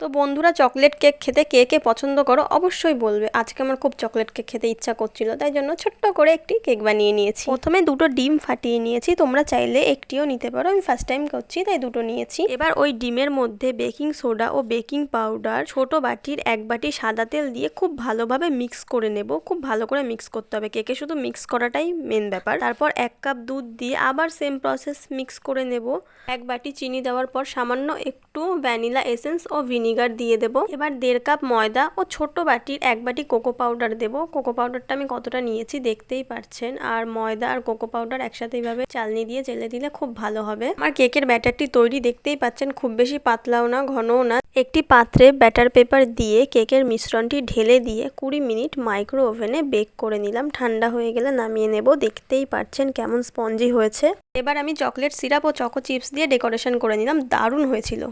তো বন্ধুরা, chocolate cake খেতে কে কে পছন্দ করো অবশ্যই বলবে। আজকে আমার খুব চকলেট কেক খেতে ইচ্ছা করছিল, তাই জন্য ছোট্ট করে একটি কেক বানিয়ে নিয়েছি। প্রথমে দুটো ডিম ফাটিয়ে নিয়েছি, তোমরা চাইলে একটিও নিতে পারো, আমি ফার্স্ট টাইম করছি তাই দুটো নিয়েছি। এবার ওই ডিমের মধ্যে বেকিং সোডা ও বেকিং পাউডার ছোট বাটির 1 বাটি সাদা তেল দিয়ে খুব ভালোভাবে মিক্স করে নেব। খুব ভালো করে মিক্স করতে হবে, কেকে শুধু মিক্স করাটাই মেন ব্যাপার। তারপর 1 কাপ দুধ দিয়ে আবার সেম প্রসেস মিক্স করে নেব। 1 বাটি চিনি দেওয়ার পর সামান্য একটু ভ্যানিলা এসেন্স ও ভিনিগার দিয়ে দেবো। এবার 1.5 কাপ ময়দা ও ছোট বাটির 1 বাটি কোকো পাউডার দেবো। কোকো পাউডারটা আমি কতটা নিয়েছি দেখতেই পাচ্ছেন। আর ময়দা আর কোকো পাউডার একসাথে এইভাবে চালনি দিয়ে চেলে দিলে খুব ভালো হবে। আমার কেকের ব্যাটারটি তৈরি, দেখতেই পাচ্ছেন, খুব বেশি পাতলাও না ঘনও না। একটি পাত্রে ব্যাটার পেপার দিয়ে কেকের মিশ্রণটি ঢেলে দিয়ে 20 মিনিট মাইক্রো ওভেনে বেক করে নিলাম। ঠান্ডা হয়ে গেলে নামিয়ে নেব। দেখতেই পাচ্ছেন কেমন স্পঞ্জি হয়েছে। এবার আমি চকলেট সিরাপ ও চকো চিপস দিয়ে ডেকোরেশন করে নিলাম। দারুণ হয়েছিল।